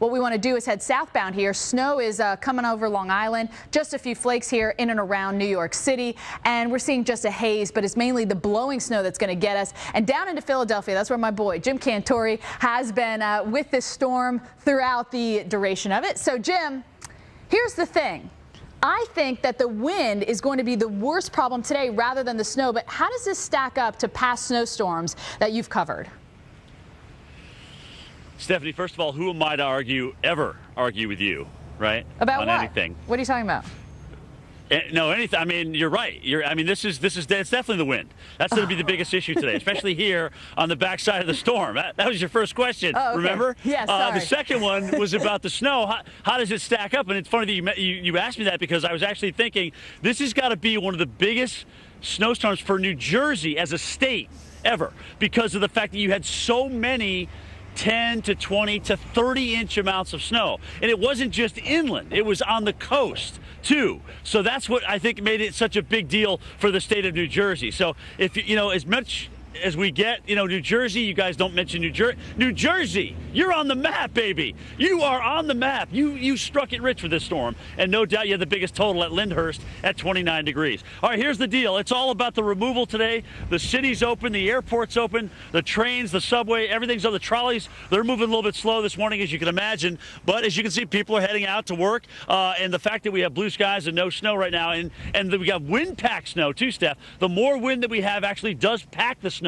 what we want to do is head southbound here. Snow is coming over Long Island, just a few flakes here in and around New York City, and we're seeing just a haze, but it's mainly the blowing snow that's going to get us. And down into Philadelphia, that's where my boy Jim Cantore has been with this storm throughout the duration of it. So Jim, here's the thing. I think that the wind is going to be the worst problem today rather than the snow, but how does this stack up to past snowstorms that you've covered? Stephanie, first of all, who am I to ever argue with you, right? About on what? Anything. What are you talking about? No, anything. I mean, you're right. It's definitely the wind. That's going to be the biggest issue today, especially here on the backside of the storm. That was your first question, oh, okay. Remember? Yes, sorry. The second one was about the snow. How does it stack up? And it's funny that you asked me that, because I was actually thinking this has got to be one of the biggest snowstorms for New Jersey as a state ever, because of the fact that you had so many 10 to 20 to 30-inch amounts of snow. And it wasn't just inland, it was on the coast too. So that's what I think made it such a big deal for the state of New Jersey. So if as much as we get, New Jersey, you guys don't mention New Jersey. New Jersey, you're on the map, baby. You are on the map. You struck it rich with this storm, and no doubt you had the biggest total at Lyndhurst at 29 degrees. All right, here's the deal. It's all about the removal today. The city's open, the airport's open, the trains, the subway, everything's on. The trolleys, they're moving a little bit slow this morning, as you can imagine. But as you can see, people are heading out to work, and the fact that we have blue skies and no snow right now, and we got wind-packed snow too, Steph. The more wind that we have actually does pack the snow,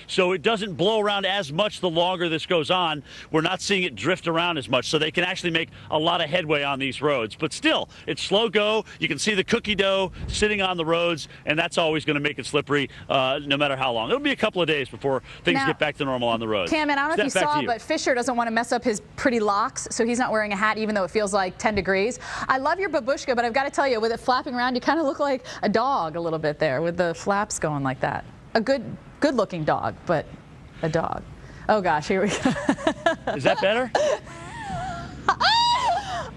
so it doesn't blow around as much the longer this goes on. We're not seeing it drift around as much, so they can actually make a lot of headway on these roads. But still, it's slow go. You can see the cookie dough sitting on the roads, and that's always going to make it slippery no matter how long. It'll be a couple of days before things get back to normal on the roads. Cam, and I don't know if you saw, but Fisher doesn't want to mess up his pretty locks, so he's not wearing a hat even though it feels like 10 degrees. I love your babushka, but I've got to tell you, with it flapping around, you kind of look like a dog a little bit there with the flaps going like that. A good-looking dog, but a dog. Oh gosh, here we go. Is that better?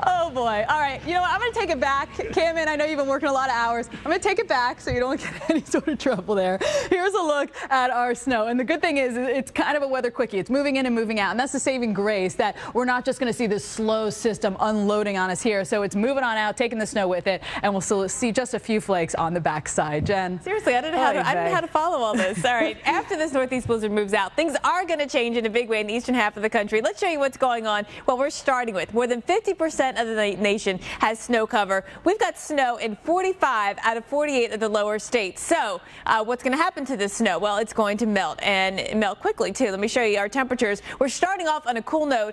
Oh boy. All right, you know what? I'm going to take it back. Cameron, I know you've been working a lot of hours. I'm going to take it back so you don't get any sort of trouble there. Here's a look at our snow. And the good thing is it's kind of a weather quickie. It's moving in and moving out. And that's the saving grace, that we're not just going to see this slow system unloading on us here. So it's moving on out, taking the snow with it, and we'll still see just a few flakes on the backside. Jen. Seriously, I didn't know how to follow all this. All right, after this northeast blizzard moves out, things are going to change in a big way in the eastern half of the country. Let's show you what's going on. Well, we're starting with more than 50% of the nation has snow cover. We've got snow in 45 out of 48 of the lower states. So what's going to happen to this snow? Well, it's going to melt, and melt quickly too. Let me show you our temperatures. We're starting off on a cool note.